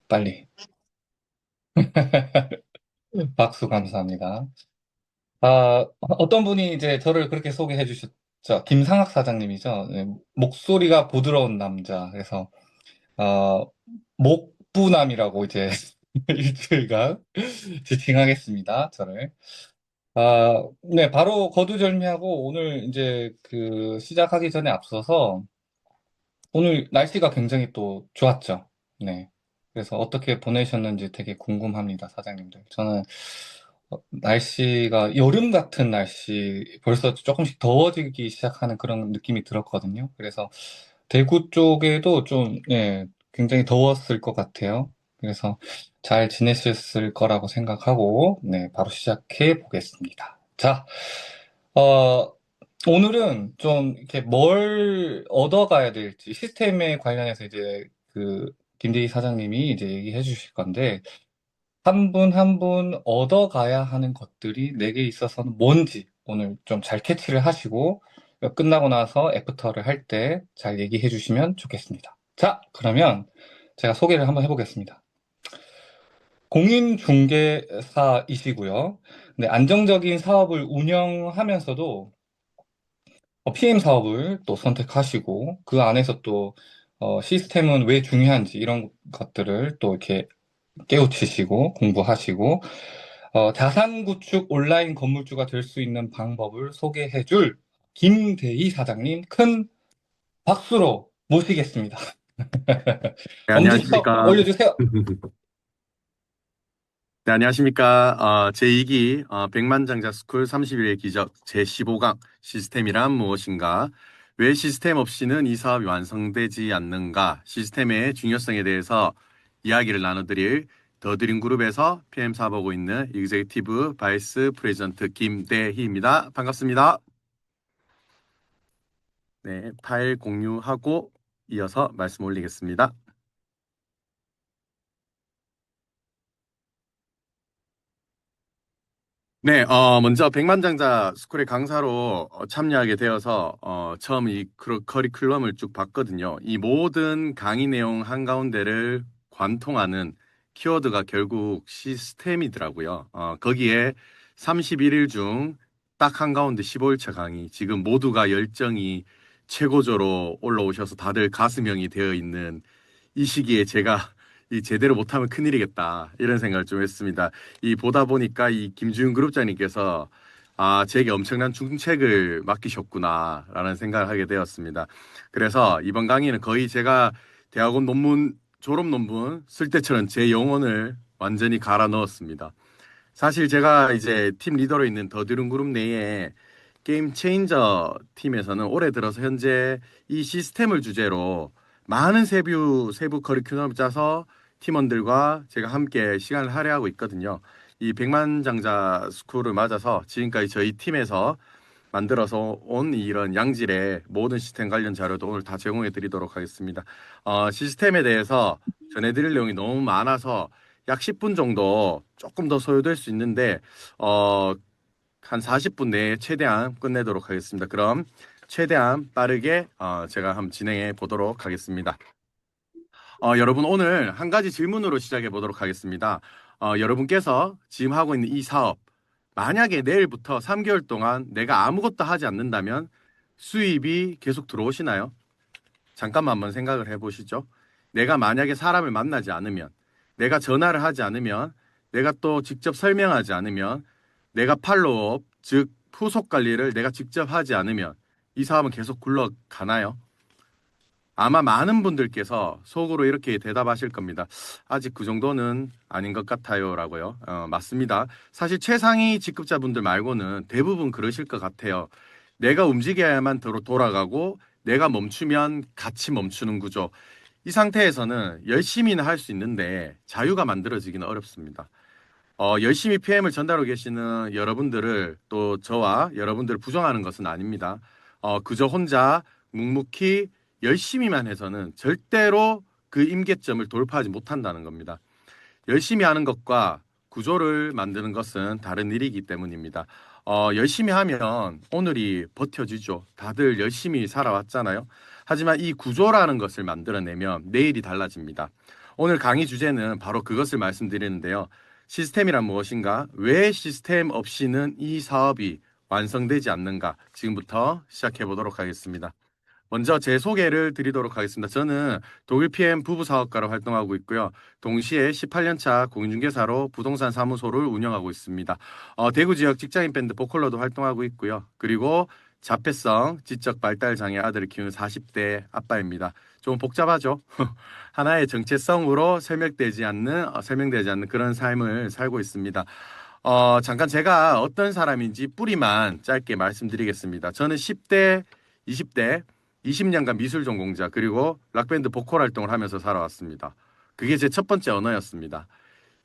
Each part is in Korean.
빨리. 박수 감사합니다. 아, 어떤 분이 이제 저를 그렇게 소개해 주셨죠. 김상학 사장님이죠. 네, 목소리가 부드러운 남자. 그래서, 어, 목부남이라고 이제 일주일간 지칭하겠습니다. 저를. 네, 바로 거두절미하고 오늘 이제 그 시작하기 전에 앞서서 오늘 날씨가 굉장히 또 좋았죠. 네. 그래서 어떻게 보내셨는지 되게 궁금합니다, 사장님들. 저는 날씨가 여름 같은 날씨, 벌써 조금씩 더워지기 시작하는 그런 느낌이 들었거든요. 그래서 대구 쪽에도 좀, 네, 굉장히 더웠을 것 같아요. 그래서 잘 지내셨을 거라고 생각하고, 네, 바로 시작해 보겠습니다. 자, 어, 오늘은 좀 이렇게 뭘 얻어가야 될지 시스템에 관련해서 이제 그 김대희 사장님이 이제 얘기해 주실 건데 한 분 한 분 얻어가야 하는 것들이 내게 있어서는 뭔지 오늘 좀 잘 캐치를 하시고 끝나고 나서 애프터를 할 때 잘 얘기해 주시면 좋겠습니다. 자, 그러면 제가 소개를 한번 해보겠습니다. 공인중개사이시고요. 네, 안정적인 사업을 운영하면서도 PM 사업을 또 선택하시고, 그 안에서 또, 시스템은 왜 중요한지 이런 것들을 또 이렇게 깨우치시고, 공부하시고, 자산 구축 온라인 건물주가 될 수 있는 방법을 소개해 줄 김대희 사장님 큰 박수로 모시겠습니다. 네, 엄지척 안녕하십니까. 올려주세요. 네, 안녕하십니까. 제2기 백만장자 스쿨 30일의 기적 제15강 시스템이란 무엇인가? 왜 시스템 없이는 이 사업이 완성되지 않는가? 시스템의 중요성에 대해서 이야기를 나눠드릴 더드림 그룹에서 PM 사업하고 있는 executive 바이스 프레젠트 김대희입니다. 반갑습니다. 네, 파일 공유하고 이어서 말씀 올리겠습니다. 네, 먼저 백만장자 스쿨의 강사로 참여하게 되어서 처음 이 커리큘럼을 쭉 봤거든요. 이 모든 강의 내용 한가운데를 관통하는 키워드가 결국 시스템이더라고요. 거기에 31일 중 딱 한가운데 15일차 강의, 지금 모두가 열정이 최고조로 올라오셔서 다들 가슴형이 되어 있는 이 시기에 제가 이 제대로 못하면 큰일이겠다 이런 생각을 좀 했습니다. 이 보다 보니까 이 김주윤 그룹장님께서 제게 엄청난 중책을 맡기셨구나라는 생각을 하게 되었습니다. 그래서 이번 강의는 거의 제가 대학원 논문 졸업 논문 쓸 때처럼 제 영혼을 완전히 갈아 넣었습니다. 사실 제가 이제 팀 리더로 있는 더드룸 그룹 내에 게임 체인저 팀에서는 올해 들어서 현재 이 시스템을 주제로 많은 세부 커리큘럼을 짜서 팀원들과 제가 함께 시간을 할애하고 있거든요. 이 백만장자 스쿨을 맞아서 지금까지 저희 팀에서 만들어서 온 이런 양질의 모든 시스템 관련 자료도 오늘 다 제공해 드리도록 하겠습니다. 시스템에 대해서 전해드릴 내용이 너무 많아서 약 10분 정도 조금 더 소요될 수 있는데 어, 한 40분 내에 최대한 끝내도록 하겠습니다. 그럼 최대한 빠르게 제가 한번 진행해 보도록 하겠습니다. 여러분 오늘 한 가지 질문으로 시작해 보도록 하겠습니다. 여러분께서 지금 하고 있는 이 사업, 만약에 내일부터 3개월 동안 내가 아무것도 하지 않는다면 수입이 계속 들어오시나요? 잠깐만 한번 생각을 해보시죠. 내가 만약에 사람을 만나지 않으면, 내가 전화를 하지 않으면, 내가 또 직접 설명하지 않으면, 내가 팔로우업, 즉 후속 관리를 내가 직접 하지 않으면 이 사업은 계속 굴러가나요? 아마 많은 분들께서 속으로 이렇게 대답하실 겁니다. 아직 그 정도는 아닌 것 같아요라고요. 맞습니다. 사실 최상위 직급자분들 말고는 대부분 그러실 것 같아요. 내가 움직여야만 돌아가고 내가 멈추면 같이 멈추는 구조. 이 상태에서는 열심히는 할 수 있는데 자유가 만들어지기는 어렵습니다. 열심히 PM을 전달하고 계시는 여러분들을 또 저와 여러분들을 부정하는 것은 아닙니다. 그저 혼자 묵묵히 열심히만 해서는 절대로 그 임계점을 돌파하지 못한다는 겁니다. 열심히 하는 것과 구조를 만드는 것은 다른 일이기 때문입니다. 열심히 하면 오늘이 버텨지죠. 다들 열심히 살아왔잖아요. 하지만 이 구조라는 것을 만들어내면 내일이 달라집니다. 오늘 강의 주제는 바로 그것을 말씀드리는데요. 시스템이란 무엇인가? 왜 시스템 없이는 이 사업이 완성되지 않는가? 지금부터 시작해 보도록 하겠습니다. 먼저 제 소개를 드리도록 하겠습니다. 저는 독일 PM 부부 사업가로 활동하고 있고요. 동시에 18년차 공인중개사로 부동산 사무소를 운영하고 있습니다. 대구 지역 직장인 밴드 보컬로도 활동하고 있고요. 그리고 자폐성 지적 발달 장애 아들을 키우는 40대 아빠입니다. 좀 복잡하죠? 하나의 정체성으로 설명되지 않는 그런 삶을 살고 있습니다. 잠깐 제가 어떤 사람인지 뿌리만 짧게 말씀드리겠습니다. 저는 10대, 20대 20년간 미술 전공자 그리고 락밴드 보컬 활동을 하면서 살아왔습니다. 그게 제 첫 번째 언어였습니다.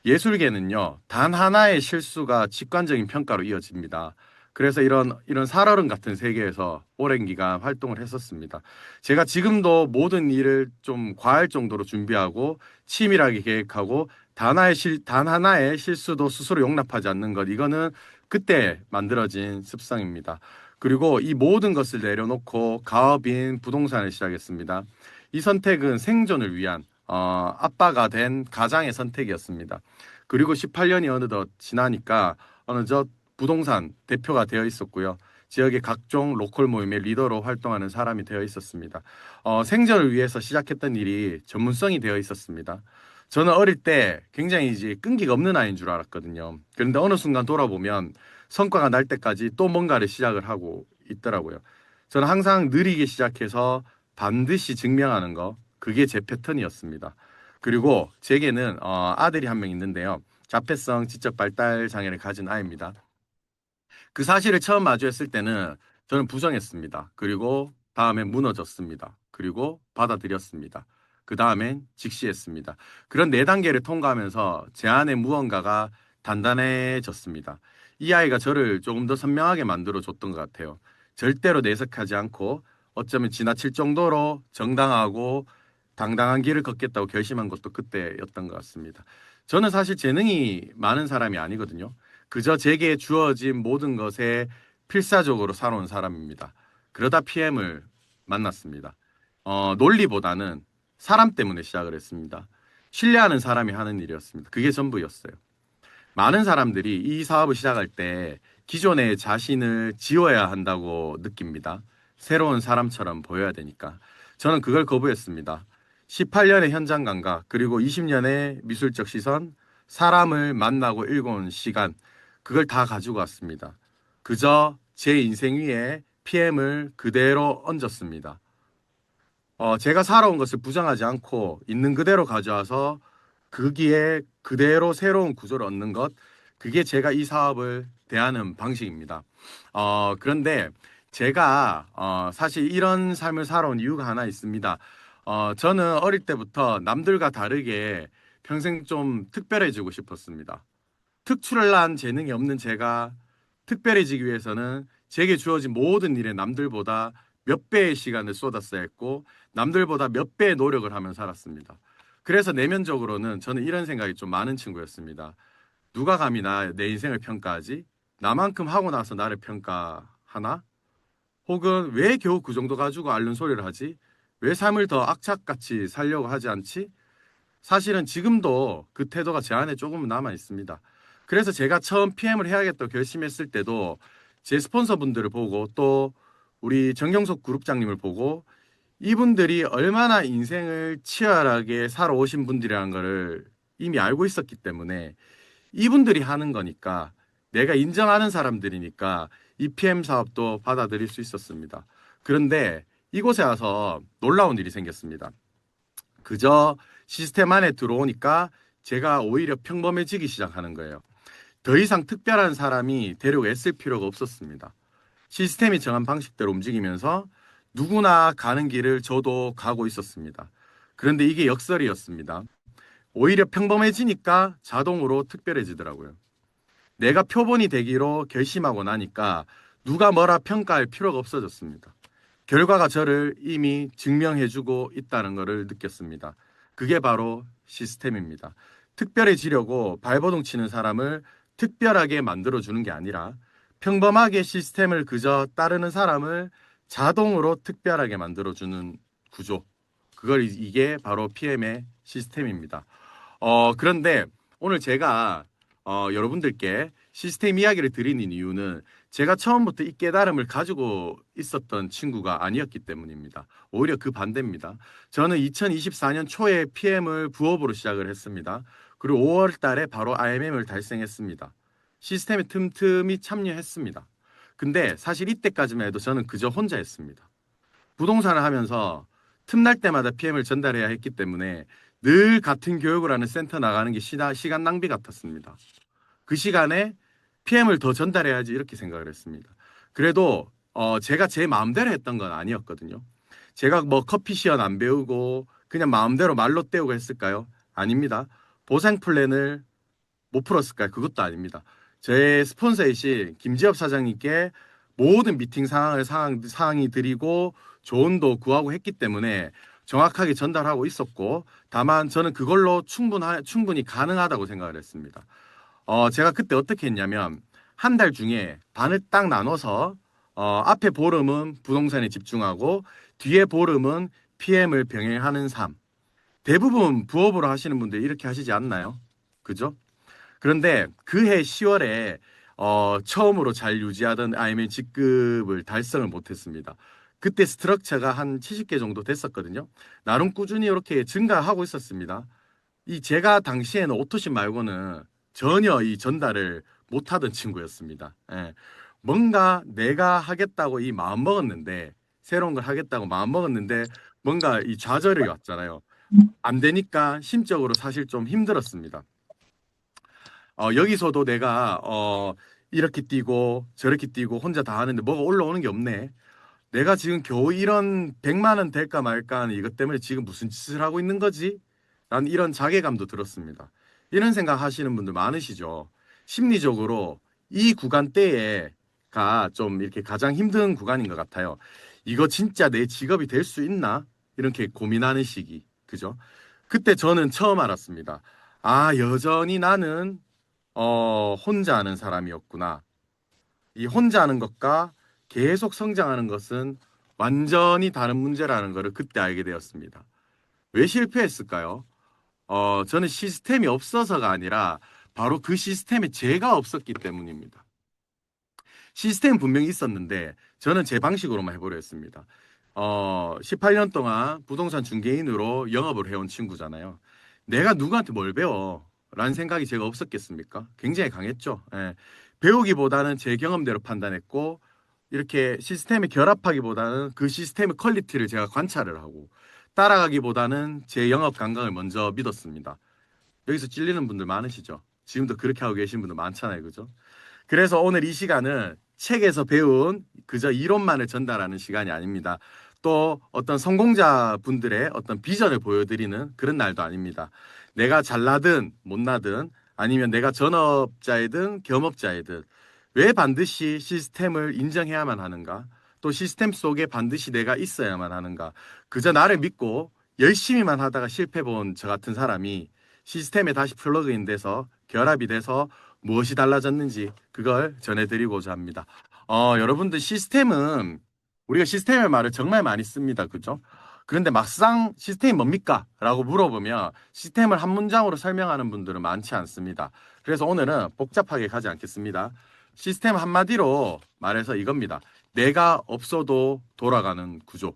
예술계는요, 단 하나의 실수가 직관적인 평가로 이어집니다. 그래서 이런 살얼음 같은 세계에서 오랜 기간 활동을 했었습니다. 제가 지금도 모든 일을 좀 과할 정도로 준비하고 치밀하게 계획하고 단 하나의 실수도 스스로 용납하지 않는 것, 이거는 그때 만들어진 습성입니다. 그리고 이 모든 것을 내려놓고 가업인 부동산을 시작했습니다. 이 선택은 생존을 위한 아빠가 된 가장의 선택이었습니다. 그리고 18년이 어느덧 지나니까 어느덧 부동산 대표가 되어 있었고요. 지역의 각종 로컬 모임의 리더로 활동하는 사람이 되어 있었습니다. 생존을 위해서 시작했던 일이 전문성이 되어 있었습니다. 저는 어릴 때 굉장히 이제 끈기가 없는 아이인 줄 알았거든요. 그런데 어느 순간 돌아보면 성과가 날 때까지 또 뭔가를 시작을 하고 있더라고요. 저는 항상 느리게 시작해서 반드시 증명하는 거, 그게 제 패턴이었습니다. 그리고 제게는 아들이 한 명 있는데요. 자폐성 지적 발달 장애를 가진 아이입니다. 그 사실을 처음 마주했을 때는 저는 부정했습니다. 그리고 다음에 무너졌습니다. 그리고 받아들였습니다. 그 다음엔 직시했습니다. 그런 네 단계를 통과하면서 제 안에 무언가가 단단해졌습니다. 이 아이가 저를 조금 더 선명하게 만들어 줬던 것 같아요. 절대로 내색하지 않고 어쩌면 지나칠 정도로 정당하고 당당한 길을 걷겠다고 결심한 것도 그때였던 것 같습니다. 저는 사실 재능이 많은 사람이 아니거든요. 그저 제게 주어진 모든 것에 필사적으로 살아온 사람입니다. 그러다 PM을 만났습니다. 논리보다는 사람 때문에 시작을 했습니다. 신뢰하는 사람이 하는 일이었습니다. 그게 전부였어요. 많은 사람들이 이 사업을 시작할 때 기존의 자신을 지워야 한다고 느낍니다. 새로운 사람처럼 보여야 되니까. 저는 그걸 거부했습니다. 18년의 현장 감각, 그리고 20년의 미술적 시선, 사람을 만나고 읽어온 시간, 그걸 다 가지고 왔습니다. 그저 제 인생 위에 PM을 그대로 얹었습니다. 제가 살아온 것을 부정하지 않고 있는 그대로 가져와서 거기에 그대로 새로운 구조를 얻는 것, 그게 제가 이 사업을 대하는 방식입니다. 그런데 제가 사실 이런 삶을 살아온 이유가 하나 있습니다. 저는 어릴 때부터 남들과 다르게 평생 좀 특별해지고 싶었습니다. 특출난 재능이 없는 제가 특별해지기 위해서는 제게 주어진 모든 일에 남들보다 몇 배의 시간을 쏟았어야 했고 남들보다 몇 배의 노력을 하며 살았습니다. 그래서 내면적으로는 저는 이런 생각이 좀 많은 친구였습니다. 누가 감히 내 인생을 평가하지? 나만큼 하고 나서 나를 평가하나? 혹은 왜 겨우 그 정도 가지고 앓는 소리를 하지? 왜 삶을 더 악착같이 살려고 하지 않지? 사실은 지금도 그 태도가 제 안에 조금은 남아 있습니다. 그래서 제가 처음 PM을 해야겠다고 결심했을 때도 제 스폰서분들을 보고 또 우리 정경석 그룹장님을 보고 이분들이 얼마나 인생을 치열하게 살아오신 분들이라는 것을 이미 알고 있었기 때문에 이분들이 하는 거니까 내가 인정하는 사람들이니까 EPM 사업도 받아들일 수 있었습니다. 그런데 이곳에 와서 놀라운 일이 생겼습니다. 그저 시스템 안에 들어오니까 제가 오히려 평범해지기 시작하는 거예요. 더 이상 특별한 사람이 되려고 애쓸 필요가 없었습니다. 시스템이 정한 방식대로 움직이면서 누구나 가는 길을 저도 가고 있었습니다. 그런데 이게 역설이었습니다. 오히려 평범해지니까 자동으로 특별해지더라고요. 내가 표본이 되기로 결심하고 나니까 누가 뭐라 평가할 필요가 없어졌습니다. 결과가 저를 이미 증명해주고 있다는 것을 느꼈습니다. 그게 바로 시스템입니다. 특별해지려고 발버둥 치는 사람을 특별하게 만들어주는 게 아니라 평범하게 시스템을 그저 따르는 사람을 자동으로 특별하게 만들어주는 구조. 이게 바로 PM의 시스템입니다. 그런데 오늘 제가 여러분들께 시스템 이야기를 드리는 이유는 제가 처음부터 이 깨달음을 가지고 있었던 친구가 아니었기 때문입니다. 오히려 그 반대입니다. 저는 2024년 초에 PM을 부업으로 시작을 했습니다. 그리고 5월 달에 바로 IMM을 달성했습니다. 시스템에 틈틈이 참여했습니다. 근데 사실 이때까지만 해도 저는 그저 혼자 했습니다. 부동산을 하면서 틈날 때마다 PM을 전달해야 했기 때문에 늘 같은 교육을 하는 센터 나가는 게 시간 낭비 같았습니다. 그 시간에 PM을 더 전달해야지 이렇게 생각을 했습니다. 그래도 제가 제 마음대로 했던 건 아니었거든요. 제가 뭐 커피 시연 안 배우고 그냥 마음대로 말로 때우고 했을까요? 아닙니다. 보상 플랜을 못 풀었을까요? 그것도 아닙니다. 제 스폰서이신 김지엽 사장님께 모든 미팅 상황이 드리고 조언도 구하고 했기 때문에 정확하게 전달하고 있었고, 다만 저는 그걸로 충분히 가능하다고 생각을 했습니다. 제가 그때 어떻게 했냐면 한 달 중에 반을 딱 나눠서 앞에 보름은 부동산에 집중하고 뒤에 보름은 PM을 병행하는 삶. 대부분 부업으로 하시는 분들 이렇게 하시지 않나요? 그죠? 그런데 그해 10월에 처음으로 잘 유지하던 IML 직급을 달성을 못했습니다. 그때 스트럭처가 한 70개 정도 됐었거든요. 나름 꾸준히 이렇게 증가하고 있었습니다. 이 제가 당시에는 오토십 말고는 전혀 이 전달을 못하던 친구였습니다. 예. 뭔가 내가 하겠다고 이 마음 먹었는데 새로운 걸 하겠다고 마음 먹었는데 뭔가 이 좌절이 왔잖아요. 안 되니까 심적으로 사실 좀 힘들었습니다. 여기서도 내가 이렇게 뛰고 저렇게 뛰고 혼자 다 하는데 뭐가 올라오는 게 없네. 내가 지금 겨우 이런 100만 원 될까 말까 하는 이것 때문에 지금 무슨 짓을 하고 있는 거지? 라는 이런 자괴감도 들었습니다. 이런 생각 하시는 분들 많으시죠? 심리적으로 이 구간대가 좀 이렇게 가장 힘든 구간인 것 같아요. 이거 진짜 내 직업이 될 수 있나? 이렇게 고민하는 시기. 그죠? 그때 저는 처음 알았습니다. 아, 여전히 나는 혼자 하는 사람이었구나. 이 혼자 하는 것과 계속 성장하는 것은 완전히 다른 문제라는 것을 그때 알게 되었습니다. 왜 실패했을까요? 저는 시스템이 없어서가 아니라 바로 그 시스템에 제가 없었기 때문입니다. 시스템 분명히 있었는데 저는 제 방식으로만 해보려 했습니다. 18년 동안 부동산 중개인으로 영업을 해온 친구잖아요. 내가 누구한테 뭘 배워? 라는 생각이 제가 없었겠습니까? 굉장히 강했죠. 예. 배우기보다는 제 경험대로 판단했고, 이렇게 시스템에 결합하기보다는 그 시스템의 퀄리티를 제가 관찰을 하고, 따라가기보다는 제 영업 감각을 먼저 믿었습니다. 여기서 찔리는 분들 많으시죠? 지금도 그렇게 하고 계신 분들 많잖아요. 그죠? 그래서 오늘 이 시간은 책에서 배운 그저 이론만을 전달하는 시간이 아닙니다. 또 어떤 성공자 분들의 어떤 비전을 보여드리는 그런 날도 아닙니다. 내가 잘나든 못나든 아니면 내가 전업자이든 겸업자이든 왜 반드시 시스템을 인정해야만 하는가? 또 시스템 속에 반드시 내가 있어야만 하는가? 그저 나를 믿고 열심히만 하다가 실패 본 저 같은 사람이 시스템에 다시 플러그인 돼서 결합이 돼서 무엇이 달라졌는지 그걸 전해드리고자 합니다. 여러분들 시스템은 우리가 시스템의 말을 정말 많이 씁니다. 그죠? 그런데 막상 시스템이 뭡니까? 라고 물어보면 시스템을 한 문장으로 설명하는 분들은 많지 않습니다. 그래서 오늘은 복잡하게 가지 않겠습니다. 시스템 한마디로 말해서 이겁니다. 내가 없어도 돌아가는 구조.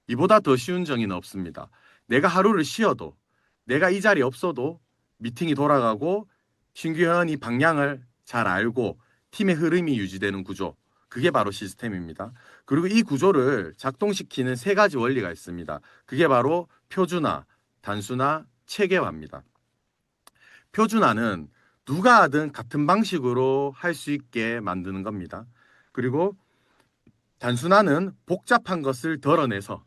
이보다 더 쉬운 정의는 없습니다. 내가 하루를 쉬어도 내가 이 자리에 없어도 미팅이 돌아가고 신규 회원이 방향을 잘 알고 팀의 흐름이 유지되는 구조. 그게 바로 시스템입니다. 그리고 이 구조를 작동시키는 세 가지 원리가 있습니다. 그게 바로 표준화, 단순화, 체계화입니다. 표준화는 누가 하든 같은 방식으로 할 수 있게 만드는 겁니다. 그리고 단순화는 복잡한 것을 덜어내서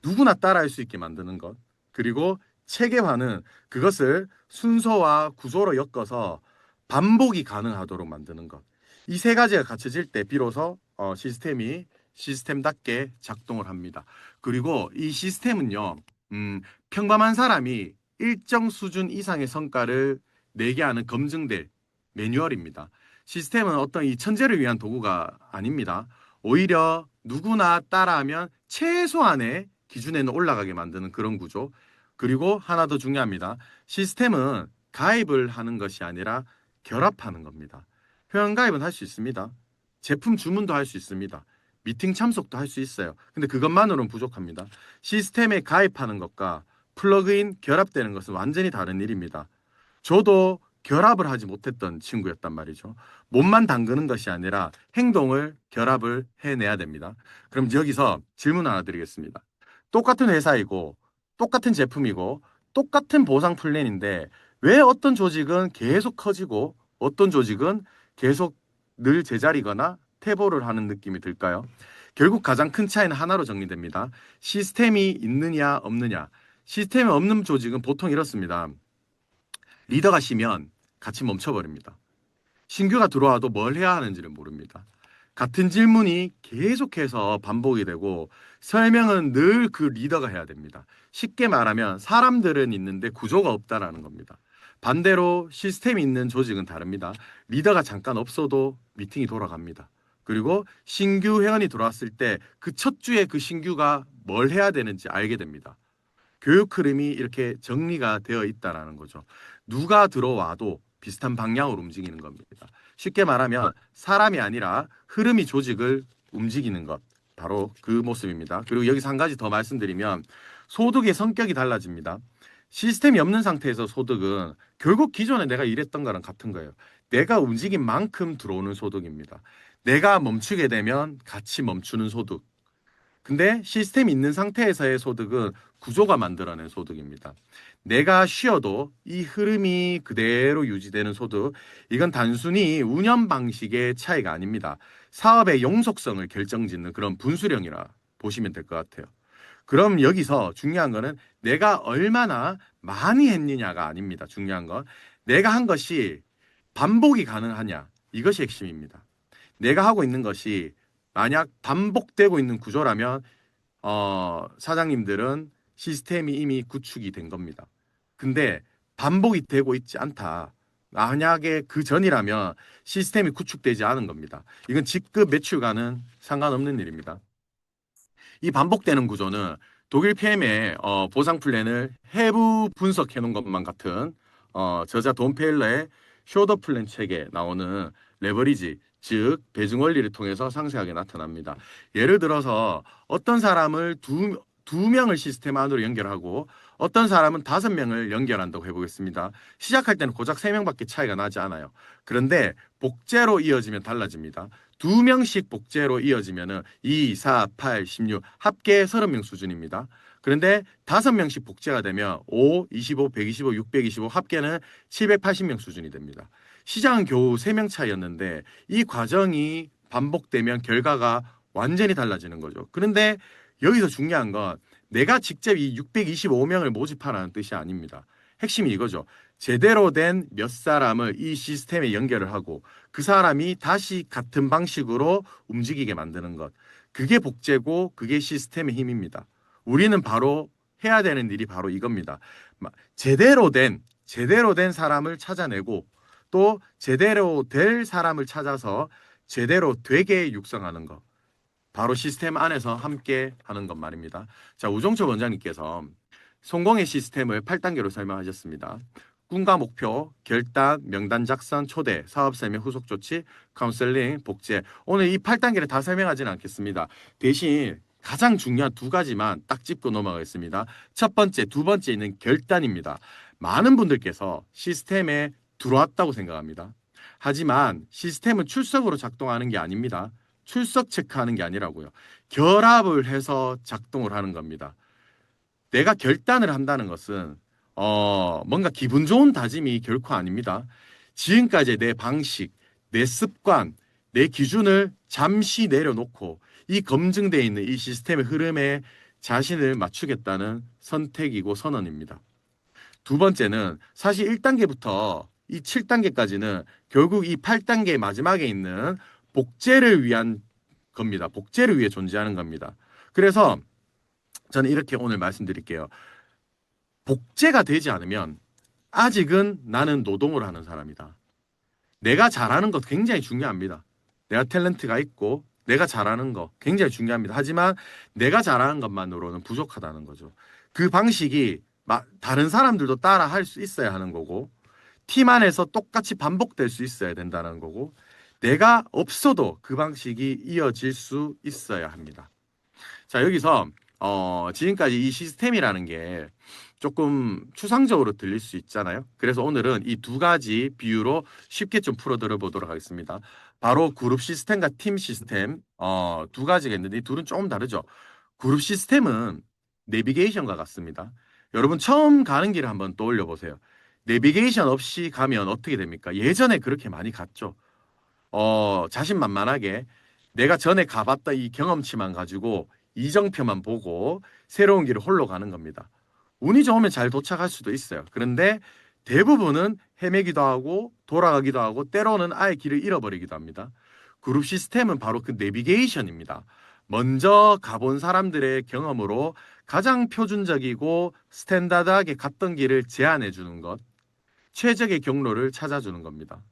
누구나 따라할 수 있게 만드는 것. 그리고 체계화는 그것을 순서와 구조로 엮어서 반복이 가능하도록 만드는 것. 이 세 가지가 갖춰질 때 비로소 시스템이 시스템답게 작동을 합니다. 그리고 이 시스템은요, 평범한 사람이 일정 수준 이상의 성과를 내게 하는 검증될 매뉴얼입니다. 시스템은 어떤 이 천재를 위한 도구가 아닙니다. 오히려 누구나 따라하면 최소한의 기준에는 올라가게 만드는 그런 구조. 그리고 하나 더 중요합니다. 시스템은 가입을 하는 것이 아니라 결합하는 겁니다. 회원 가입은 할 수 있습니다. 제품 주문도 할 수 있습니다. 미팅 참석도 할 수 있어요. 근데 그것만으로는 부족합니다. 시스템에 가입하는 것과 플러그인 결합되는 것은 완전히 다른 일입니다. 저도 결합을 하지 못했던 친구였단 말이죠. 몸만 담그는 것이 아니라 행동을 결합을 해내야 됩니다. 그럼 여기서 질문 하나 드리겠습니다. 똑같은 회사이고, 똑같은 제품이고, 똑같은 보상 플랜인데, 왜 어떤 조직은 계속 커지고, 어떤 조직은 계속 늘 제자리거나 퇴보를 하는 느낌이 들까요? 결국 가장 큰 차이는 하나로 정리됩니다. 시스템이 있느냐, 없느냐. 시스템이 없는 조직은 보통 이렇습니다. 리더가 쉬면 같이 멈춰버립니다. 신규가 들어와도 뭘 해야 하는지를 모릅니다. 같은 질문이 계속해서 반복이 되고 설명은 늘 그 리더가 해야 됩니다. 쉽게 말하면 사람들은 있는데 구조가 없다라는 겁니다. 반대로 시스템이 있는 조직은 다릅니다. 리더가 잠깐 없어도 미팅이 돌아갑니다. 그리고 신규 회원이 들어왔을 때 그 첫 주에 그 신규가 뭘 해야 되는지 알게 됩니다. 교육 흐름이 이렇게 정리가 되어 있다라는 거죠. 누가 들어와도 비슷한 방향으로 움직이는 겁니다. 쉽게 말하면 사람이 아니라 흐름이 조직을 움직이는 것. 바로 그 모습입니다. 그리고 여기서 한 가지 더 말씀드리면 소득의 성격이 달라집니다. 시스템이 없는 상태에서 소득은 결국 기존에 내가 일했던 거랑 같은 거예요. 내가 움직인 만큼 들어오는 소득입니다. 내가 멈추게 되면 같이 멈추는 소득. 근데 시스템이 있는 상태에서의 소득은 구조가 만들어낸 소득입니다. 내가 쉬어도 이 흐름이 그대로 유지되는 소득, 이건 단순히 운영 방식의 차이가 아닙니다. 사업의 용속성을 결정짓는 그런 분수령이라 보시면 될 것 같아요. 그럼 여기서 중요한 거는 내가 얼마나 많이 했느냐가 아닙니다. 중요한 건 내가 한 것이 반복이 가능하냐, 이것이 핵심입니다. 내가 하고 있는 것이 만약 반복되고 있는 구조라면 사장님들은 시스템이 이미 구축이 된 겁니다. 근데 반복이 되고 있지 않다. 만약에 그 전이라면 시스템이 구축되지 않은 겁니다. 이건 직급 매출과는 상관없는 일입니다. 이 반복되는 구조는 독일 PM의 보상 플랜을 해부 분석해 놓은 것만 같은 저자 돈 페일러의 쇼더 플랜 책에 나오는 레버리지, 즉 배중 원리를 통해서 상세하게 나타납니다. 예를 들어서 어떤 사람을 두 명을 시스템 안으로 연결하고 어떤 사람은 5명을 연결한다고 해보겠습니다. 시작할 때는 고작 3명밖에 차이가 나지 않아요. 그런데 복제로 이어지면 달라집니다. 2명씩 복제로 이어지면은 2, 4, 8, 16 합계 30명 수준입니다. 그런데 5명씩 복제가 되면 5, 25, 125, 625 합계는 780명 수준이 됩니다. 시장은 겨우 3명 차이였는데 이 과정이 반복되면 결과가 완전히 달라지는 거죠. 그런데 여기서 중요한 건 내가 직접 이 625명을 모집하라는 뜻이 아닙니다. 핵심이 이거죠. 제대로 된 몇 사람을 이 시스템에 연결을 하고 그 사람이 다시 같은 방식으로 움직이게 만드는 것. 그게 복제고 그게 시스템의 힘입니다. 우리는 바로 해야 되는 일이 바로 이겁니다. 제대로 된 사람을 찾아내고 또 제대로 될 사람을 찾아서 제대로 되게 육성하는 것. 바로 시스템 안에서 함께 하는 것 말입니다. 자, 우종철 원장님께서 성공의 시스템을 8단계로 설명하셨습니다. 꿈과 목표, 결단, 명단 작성, 초대, 사업 설명, 후속 조치, 카운셀링, 복제. 오늘 이 8단계를 다 설명하지는 않겠습니다. 대신 가장 중요한 2가지만 딱 짚고 넘어가겠습니다. 첫 번째, 두 번째 있는 결단입니다. 많은 분들께서 시스템에 들어왔다고 생각합니다. 하지만 시스템은 출석으로 작동하는 게 아닙니다. 출석 체크하는 게 아니라고요. 결합을 해서 작동을 하는 겁니다. 내가 결단을 한다는 것은 뭔가 기분 좋은 다짐이 결코 아닙니다. 지금까지 내 방식, 내 습관, 내 기준을 잠시 내려놓고 이 검증되어 있는 이 시스템의 흐름에 자신을 맞추겠다는 선택이고 선언입니다. 두 번째는 사실 1단계부터 이 7단계까지는 결국 이 8단계 마지막에 있는 복제를 위한 겁니다. 복제를 위해 존재하는 겁니다. 그래서 저는 이렇게 오늘 말씀드릴게요. 복제가 되지 않으면 아직은 나는 노동을 하는 사람이다. 내가 잘하는 것 굉장히 중요합니다. 내가 탤런트가 있고 내가 잘하는 거 굉장히 중요합니다. 하지만 내가 잘하는 것만으로는 부족하다는 거죠. 그 방식이 다른 사람들도 따라 할 수 있어야 하는 거고, 팀 안에서 똑같이 반복될 수 있어야 된다는 거고, 내가 없어도 그 방식이 이어질 수 있어야 합니다. 자, 여기서 지금까지 이 시스템이라는 게 조금 추상적으로 들릴 수 있잖아요. 그래서 오늘은 이 두 가지 비유로 쉽게 좀 풀어들어 보도록 하겠습니다. 바로 그룹 시스템과 팀 시스템 두 가지가 있는데 이 둘은 조금 다르죠. 그룹 시스템은 내비게이션과 같습니다. 여러분 처음 가는 길을 한번 떠올려 보세요. 내비게이션 없이 가면 어떻게 됩니까? 예전에 그렇게 많이 갔죠. 자신만만하게 내가 전에 가봤던 이 경험치만 가지고 이정표만 보고 새로운 길을 홀로 가는 겁니다. 운이 좋으면 잘 도착할 수도 있어요. 그런데 대부분은 헤매기도 하고 돌아가기도 하고 때로는 아예 길을 잃어버리기도 합니다. 그룹 시스템은 바로 그 내비게이션입니다. 먼저 가본 사람들의 경험으로 가장 표준적이고 스탠다드하게 갔던 길을 제안해 주는 것, 최적의 경로를 찾아주는 겁니다.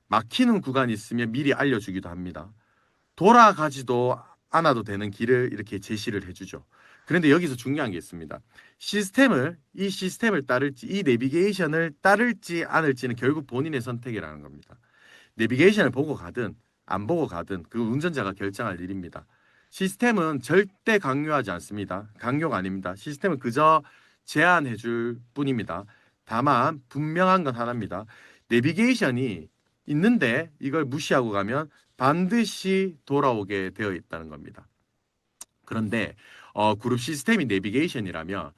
막히는 구간이 있으면 미리 알려주기도 합니다. 돌아가지도 않아도 되는 길을 이렇게 제시를 해주죠. 그런데 여기서 중요한 게 있습니다. 이 시스템을 따를지, 이 내비게이션을 따를지 않을지는 결국 본인의 선택이라는 겁니다. 내비게이션을 보고 가든 안 보고 가든 그 운전자가 결정할 일입니다. 시스템은 절대 강요하지 않습니다. 강요가 아닙니다. 시스템은 그저 제안해 줄 뿐입니다. 다만 분명한 건 하나입니다. 내비게이션이 있는데 이걸 무시하고 가면 반드시 돌아오게 되어 있다는 겁니다. 그런데 그룹 시스템이 내비게이션이라면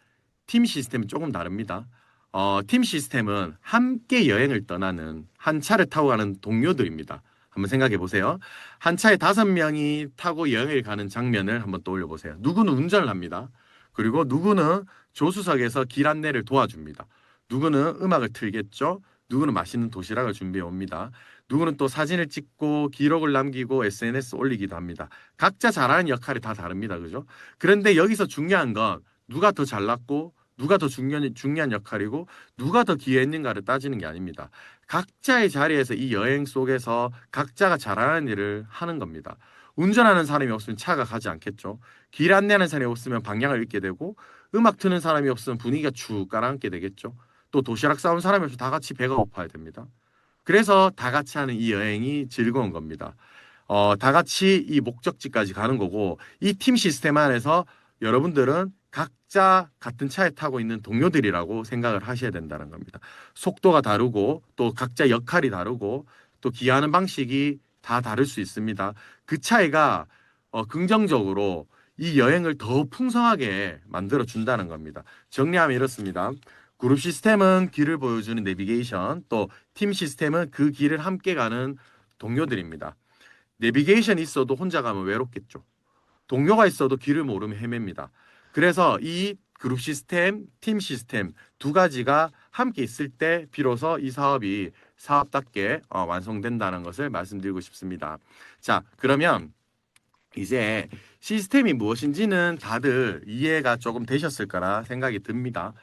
팀 시스템은 조금 다릅니다. 팀 시스템은 함께 여행을 떠나는 한 차를 타고 가는 동료들입니다. 한번 생각해 보세요. 한 차에 5명이 타고 여행을 가는 장면을 한번 떠올려 보세요. 누구는 운전을 합니다. 그리고 누구는 조수석에서 길 안내를 도와줍니다. 누구는 음악을 틀겠죠. 누구는 맛있는 도시락을 준비해 옵니다. 누구는 또 사진을 찍고 기록을 남기고 SNS 올리기도 합니다. 각자 잘하는 역할이 다 다릅니다. 그죠? 그런데 여기서 중요한 건 누가 더 잘났고 누가 더 중요한 역할이고 누가 더 기여했는가를 따지는 게 아닙니다. 각자의 자리에서 이 여행 속에서 각자가 잘하는 일을 하는 겁니다. 운전하는 사람이 없으면 차가 가지 않겠죠. 길 안내하는 사람이 없으면 방향을 잃게 되고 음악 트는 사람이 없으면 분위기가 쭉 가라앉게 되겠죠. 또 도시락 싸온 사람이 없으면 다 같이 배가 고파야 됩니다. 그래서 다 같이 하는 이 여행이 즐거운 겁니다. 다 같이 이 목적지까지 가는 거고, 이 팀 시스템 안에서 여러분들은 각자 같은 차에 타고 있는 동료들이라고 생각을 하셔야 된다는 겁니다. 속도가 다르고, 또 각자 역할이 다르고, 또 기하는 방식이 다 다를 수 있습니다. 그 차이가 긍정적으로 이 여행을 더 풍성하게 만들어 준다는 겁니다. 정리하면 이렇습니다. 그룹 시스템은 길을 보여주는 내비게이션, 또 팀 시스템은 그 길을 함께 가는 동료들입니다. 내비게이션이 있어도 혼자 가면 외롭겠죠. 동료가 있어도 길을 모르면 헤맵니다. 그래서 이 그룹 시스템, 팀 시스템 두 가지가 함께 있을 때 비로소 이 사업이 사업답게 완성된다는 것을 말씀드리고 싶습니다. 자, 그러면 이제 시스템이 무엇인지는 다들 이해가 조금 되셨을 거라 생각이 듭니다.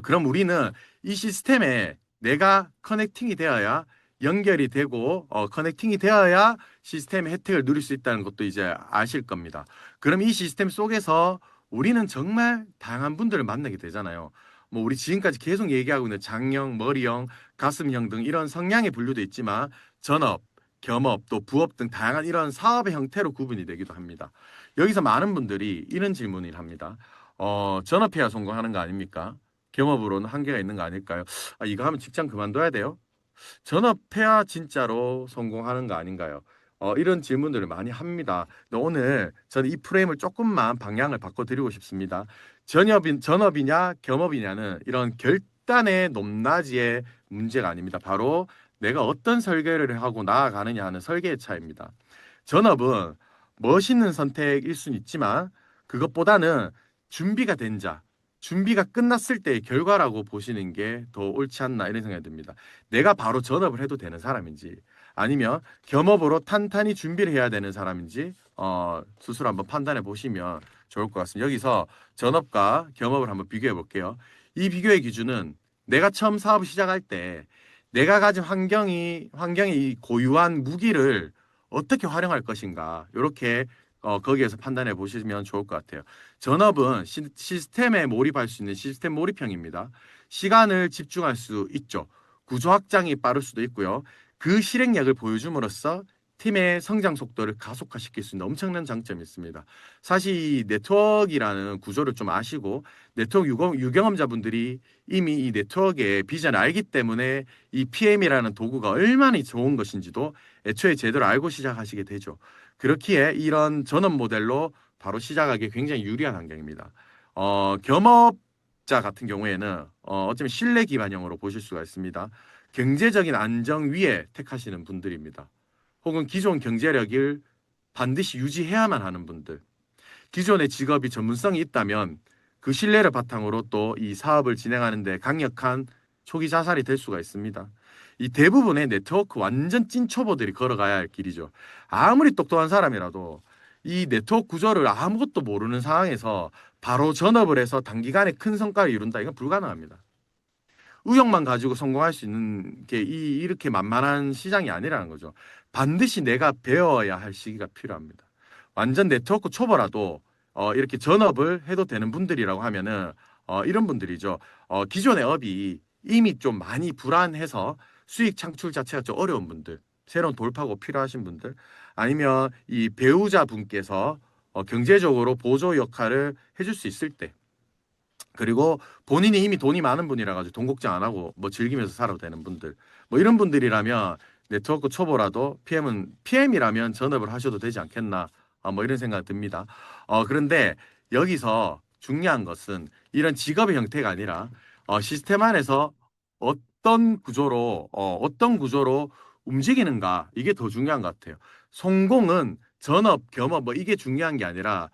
그럼 우리는 이 시스템에 내가 커넥팅이 되어야 연결이 되고, 커넥팅이 되어야 시스템의 혜택을 누릴 수 있다는 것도 이제 아실 겁니다. 그럼 이 시스템 속에서 우리는 정말 다양한 분들을 만나게 되잖아요. 뭐 우리 지금까지 계속 얘기하고 있는 장형, 머리형, 가슴형 등 이런 성향의 분류도 있지만 전업, 겸업, 또 부업 등 다양한 이런 사업의 형태로 구분이 되기도 합니다. 여기서 많은 분들이 이런 질문을 합니다. 전업해야 성공하는 거 아닙니까? 겸업으로는 한계가 있는 거 아닐까요? 아, 이거 하면 직장 그만둬야 돼요? 전업해야 진짜로 성공하는 거 아닌가요? 이런 질문들을 많이 합니다. 근데 오늘 저는 이 프레임을 조금만 방향을 바꿔드리고 싶습니다. 전업이냐, 겸업이냐는 이런 결단의 높낮이의 문제가 아닙니다. 바로 내가 어떤 설계를 하고 나아가느냐 하는 설계의 차이입니다. 전업은 멋있는 선택일 수는 있지만 그것보다는 준비가 된 자, 준비가 끝났을 때의 결과라고 보시는 게 더 옳지 않나 이런 생각이 듭니다. 내가 바로 전업을 해도 되는 사람인지 아니면 겸업으로 탄탄히 준비를 해야 되는 사람인지 스스로 한번 판단해 보시면 좋을 것 같습니다. 여기서 전업과 겸업을 한번 비교해 볼게요. 이 비교의 기준은 내가 처음 사업을 시작할 때 내가 가진 환경이 이 고유한 무기를 어떻게 활용할 것인가 이렇게 거기에서 판단해 보시면 좋을 것 같아요. 전업은 시스템에 몰입할 수 있는 시스템 몰입형입니다. 시간을 집중할 수 있죠. 구조 확장이 빠를 수도 있고요. 그 실행력을 보여줌으로써 팀의 성장 속도를 가속화시킬 수 있는 엄청난 장점이 있습니다. 사실 이 네트워크라는 구조를 좀 아시고 네트워크 유경험자분들이 이미 이 네트워크의 비전을 알기 때문에 이 PM이라는 도구가 얼마나 좋은 것인지도 애초에 제대로 알고 시작하시게 되죠. 그렇기에 이런 전업 모델로 바로 시작하기 굉장히 유리한 환경입니다. 겸업자 같은 경우에는 어쩌면 신뢰 기반형으로 보실 수가 있습니다. 경제적인 안정 위에 택하시는 분들입니다. 혹은 기존 경제력을 반드시 유지해야만 하는 분들. 기존의 직업이 전문성이 있다면 그 신뢰를 바탕으로 또 이 사업을 진행하는데 강력한 초기 자산이 될 수가 있습니다. 이 대부분의 네트워크 완전 찐 초보들이 걸어가야 할 길이죠. 아무리 똑똑한 사람이라도 이 네트워크 구조를 아무것도 모르는 상황에서 바로 전업을 해서 단기간에 큰 성과를 이룬다. 이건 불가능합니다. 의욕만 가지고 성공할 수 있는 게 이렇게 만만한 시장이 아니라는 거죠. 반드시 내가 배워야 할 시기가 필요합니다. 완전 네트워크 초보라도 이렇게 전업을 해도 되는 분들이라고 하면은 이런 분들이죠. 기존의 업이 이미 좀 많이 불안해서 수익 창출 자체가 좀 어려운 분들, 새로운 돌파구 필요하신 분들, 아니면 이 배우자 분께서 경제적으로 보조 역할을 해줄 수 있을 때, 그리고 본인이 이미 돈이 많은 분이라 가지고 돈 걱정 안 하고 뭐 즐기면서 살아도 되는 분들 뭐 이런 분들이라면 네트워크 초보라도 PM이라면 전업을 하셔도 되지 않겠나 뭐 이런 생각 듭니다. 그런데 여기서 중요한 것은 이런 직업의 형태가 아니라 시스템 안에서 어떤 구조로 움직이는가 이게 더 중요한 것 같아요. 성공은 전업, 겸업 뭐 이게 중요한 게 아니라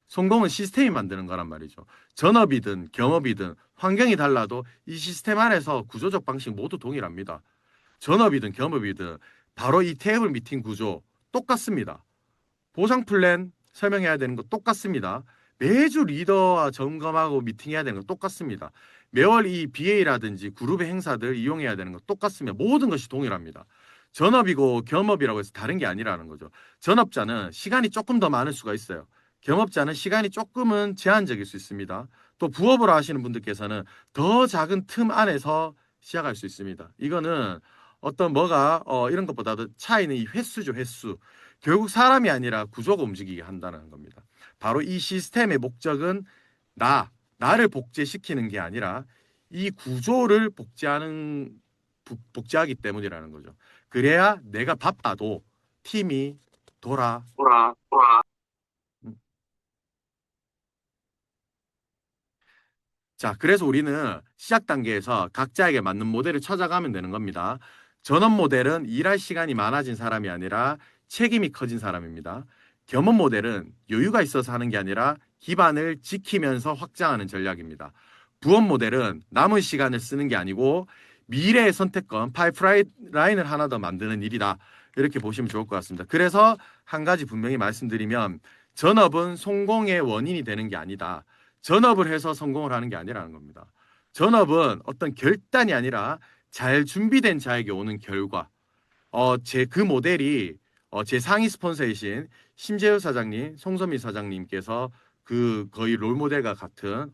성공은 시스템이 만드는 거란 말이죠. 전업이든 겸업이든 환경이 달라도 이 시스템 안에서 구조적 방식 모두 동일합니다. 전업이든 겸업이든 바로 이 테이블 미팅 구조 똑같습니다. 보상 플랜 설명해야 되는 거 똑같습니다. 매주 리더와 점검하고 미팅해야 되는 거 똑같습니다. 매월 이 BA라든지 그룹의 행사들 이용해야 되는 거 똑같습니다. 모든 것이 동일합니다. 전업이고 겸업이라고 해서 다른 게 아니라는 거죠. 전업자는 시간이 조금 더 많을 수가 있어요. 겸업자는 시간이 조금은 제한적일 수 있습니다. 또 부업으로 하시는 분들께서는 더 작은 틈 안에서 시작할 수 있습니다. 이거는 어떤 뭐가 이런 것보다도 차이는 이 횟수죠, 횟수. 결국 사람이 아니라 구조가 움직이게 한다는 겁니다. 바로 이 시스템의 목적은 나를 복제시키는 게 아니라 이 구조를 복제하기 때문이라는 거죠. 그래야 내가 바빠도 팀이 돌아. 자, 그래서 우리는 시작 단계에서 각자에게 맞는 모델을 찾아가면 되는 겁니다. 전업 모델은 일할 시간이 많아진 사람이 아니라 책임이 커진 사람입니다. 겸업 모델은 여유가 있어서 하는 게 아니라 기반을 지키면서 확장하는 전략입니다. 부업 모델은 남은 시간을 쓰는 게 아니고 미래의 선택권, 파이프라인을 하나 더 만드는 일이다. 이렇게 보시면 좋을 것 같습니다. 그래서 한 가지 분명히 말씀드리면 전업은 성공의 원인이 되는 게 아니다. 전업을 해서 성공을 하는 게 아니라는 겁니다. 전업은 어떤 결단이 아니라 잘 준비된 자에게 오는 결과. 제 그 모델이 제 상위 스폰서이신 심재우 사장님, 송선미 사장님께서 그 거의 롤 모델과 같은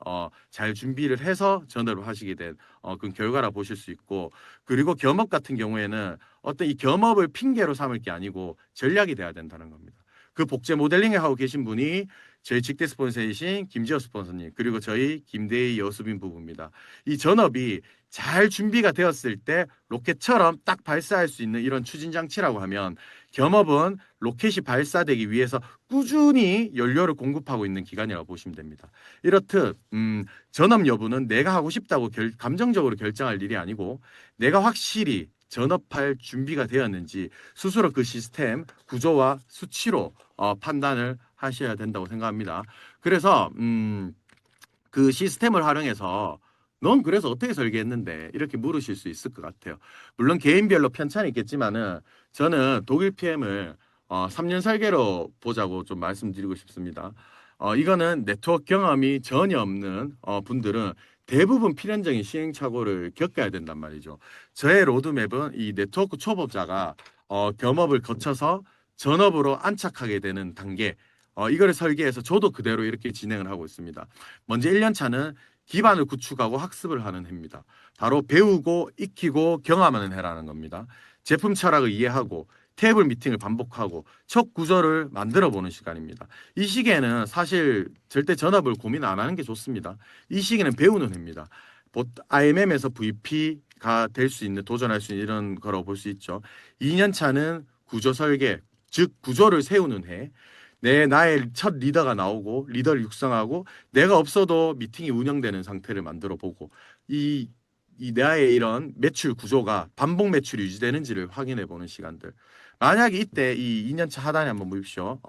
잘 준비를 해서 전업을 하시게 된 그 결과라 보실 수 있고, 그리고 겸업 같은 경우에는 어떤 이 겸업을 핑계로 삼을 게 아니고 전략이 돼야 된다는 겁니다. 그 복제 모델링을 하고 계신 분이 저희 직대 스폰서이신 김지호 스폰서님, 그리고 저희 김대희 여수빈 부부입니다. 이 전업이 잘 준비가 되었을 때 로켓처럼 딱 발사할 수 있는 이런 추진 장치라고 하면, 겸업은 로켓이 발사되기 위해서 꾸준히 연료를 공급하고 있는 기관이라고 보시면 됩니다. 이렇듯 전업 여부는 내가 하고 싶다고 감정적으로 결정할 일이 아니고, 내가 확실히 전업할 준비가 되었는지 스스로 그 시스템 구조와 수치로 판단을 하셔야 된다고 생각합니다. 그래서 그 시스템을 활용해서 넌 그래서 어떻게 설계했는데 이렇게 물으실 수 있을 것 같아요. 물론 개인별로 편차는 있겠지만은 저는 독일 PM을 3년 설계로 보자고 좀 말씀드리고 싶습니다. 이거는 네트워크 경험이 전혀 없는 분들은 대부분 필연적인 시행착오를 겪어야 된단 말이죠. 저의 로드맵은 이 네트워크 초보자가 겸업을 거쳐서 전업으로 안착하게 되는 단계, 이거를 설계해서 저도 그대로 이렇게 진행을 하고 있습니다. 먼저 1년 차는 기반을 구축하고 학습을 하는 해입니다. 바로 배우고 익히고 경험하는 해라는 겁니다. 제품 철학을 이해하고 테이블 미팅을 반복하고 첫 구조를 만들어 보는 시간입니다. 이 시기에는 사실 절대 전업을 고민 안 하는 게 좋습니다. 이 시기는 배우는 해입니다. IMM에서 VP가 될 수 있는, 도전할 수 있는 이런 거라고 볼 수 있죠. 2년 차는 구조 설계, 즉 구조를 세우는 해. 나의 첫 리더가 나오고 리더를 육성하고 내가 없어도 미팅이 운영되는 상태를 만들어 보고 이, 이 나의 이런 매출 구조가 반복 매출이 유지되는지를 확인해 보는 시간들. 만약에 이때 이 2년차 하단에 한번 보십시오.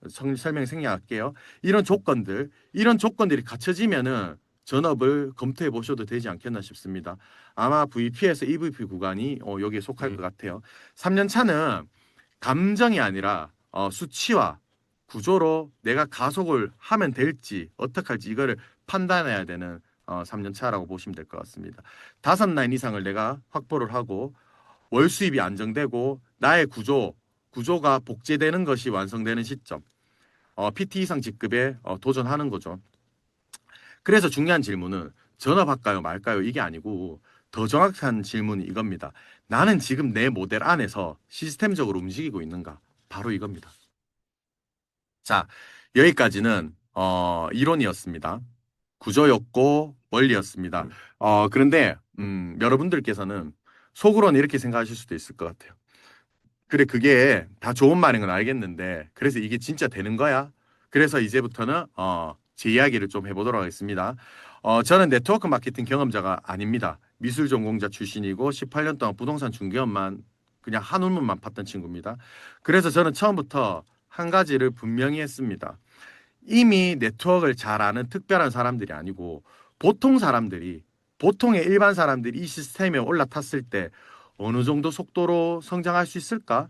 설명 생략할게요. 이런 조건들이 갖춰지면은 전업을 검토해 보셔도 되지 않겠나 싶습니다. 아마 VP에서 EVP 구간이 여기에 속할 것 같아요. 3년 차는 감정이 아니라 수치와 구조로 내가 가속을 하면 될지 어떻게 할지 이거를 판단해야 되는 3년 차라고 보시면 될 것 같습니다. 5라인 이상을 내가 확보를 하고 월 수입이 안정되고 나의 구조가 복제되는 것이 완성되는 시점. PT 이상 직급에 도전하는 거죠. 그래서 중요한 질문은 전업할까요 말까요 이게 아니고 더 정확한 질문이 이겁니다. 나는 지금 내 모델 안에서 시스템적으로 움직이고 있는가? 바로 이겁니다. 자, 여기까지는 이론이었습니다. 구조였고 원리였습니다. 그런데 여러분들께서는 속으로는 이렇게 생각하실 수도 있을 것 같아요. 그래, 그게 다 좋은 말인 건 알겠는데, 그래서 이게 진짜 되는 거야? 그래서 이제부터는, 제 이야기를 좀 해보도록 하겠습니다. 저는 네트워크 마케팅 경험자가 아닙니다. 미술 전공자 출신이고, 18년 동안 부동산 중개업만, 그냥 한 울문만 팠던 친구입니다. 그래서 저는 처음부터 한 가지를 분명히 했습니다. 이미 네트워크를 잘 아는 특별한 사람들이 아니고, 보통 사람들이, 보통의 일반 사람들이 이 시스템에 올라탔을 때, 어느 정도 속도로 성장할 수 있을까?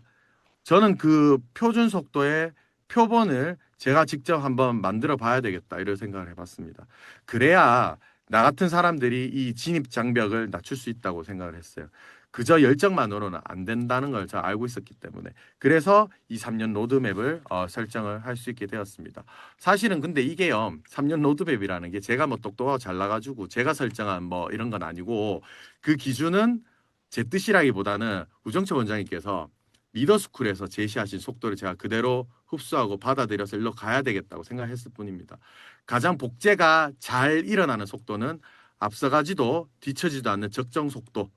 저는 그 표준 속도의 표본을 제가 직접 한번 만들어 봐야 되겠다 이런 생각을 해봤습니다. 그래야 나 같은 사람들이 이 진입 장벽을 낮출 수 있다고 생각을 했어요. 그저 열정만으로는 안 된다는 걸 잘 알고 있었기 때문에 그래서 이 3년 로드맵을 설정을 할 수 있게 되었습니다. 사실은 근데 이게요 3년 로드맵이라는 게 제가 뭐 똑똑하고 잘나가지고 제가 설정한 뭐 이런 건 아니고 그 기준은 제 뜻이라기보다는 우정철 원장님께서 리더스쿨에서 제시하신 속도를 제가 그대로 흡수하고 받아들여서 일로 가야 되겠다고 생각했을 뿐입니다. 가장 복제가 잘 일어나는 속도는 앞서가지도 뒤처지도 않는 적정 속도.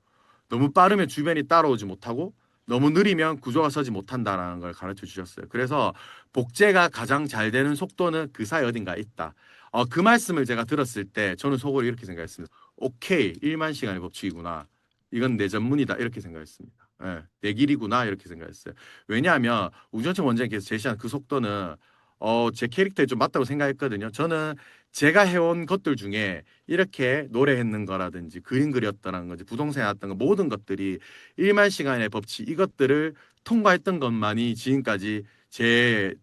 너무 빠르면 주변이 따라오지 못하고 너무 느리면 구조가 서지 못한다는 걸 가르쳐 주셨어요. 그래서 복제가 가장 잘 되는 속도는 그 사이 어딘가에 있다. 그 말씀을 제가 들었을 때 저는 속으로 이렇게 생각했습니다. 오케이, 1만 시간의 법칙이구나. 이건 내 전문이다. 이렇게 생각했습니다. 예, 내 길이구나. 이렇게 생각했어요. 왜냐하면 우전철 원장님께서 제시한 그 속도는 제 캐릭터에 좀 맞다고 생각했거든요. 저는 제가 해온 것들 중에 이렇게 노래했는 거라든지 그림 그렸다는 거지 부동산에 왔던 거 모든 것들이 1만 시간의 법칙 이것들을 통과했던 것만이 지금까지 제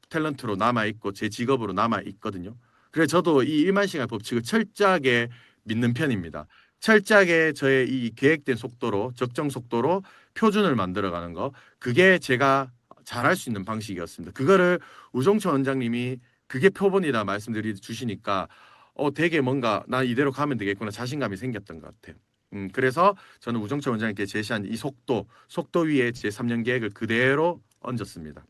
탤런트로 남아있고 제 직업으로 남아있거든요. 그래서 저도 이 1만 시간 법칙을 철저하게 믿는 편입니다. 철저하게 저의 이 계획된 속도로 적정 속도로 표준을 만들어가는 거 그게 제가 잘할 수 있는 방식이었습니다. 그거를 우종철 원장님이 그게 표본이다 말씀드리 주시니까 되게 뭔가 나 이대로 가면 되겠구나 자신감이 생겼던 것 같아요. 그래서 저는 우정철 원장님께 제시한 이 속도 위에 제 3년 계획을 그대로 얹었습니다.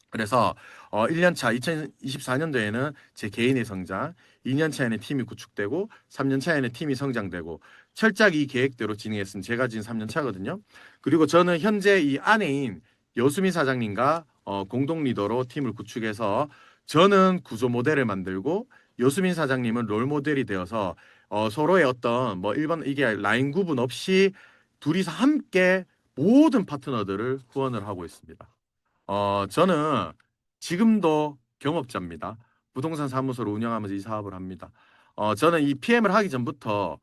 그래서 1년 차 2024년도에는 제 개인의 성장, 2년 차에는 팀이 구축되고 3년 차에는 팀이 성장되고 철저하게 이 계획대로 진행했으면 제가 지금 3년 차거든요. 그리고 저는 현재 이 아내인 여수민 사장님과 공동 리더로 팀을 구축해서 저는 구조 모델을 만들고 여수민 사장님은 롤 모델이 되어서 서로의 어떤 뭐 일반 이게 라인 구분 없이 둘이서 함께 모든 파트너들을 후원을 하고 있습니다. 저는 지금도 경업자입니다. 부동산 사무소를 운영하면서 이 사업을 합니다. 저는 이 PM을 하기 전부터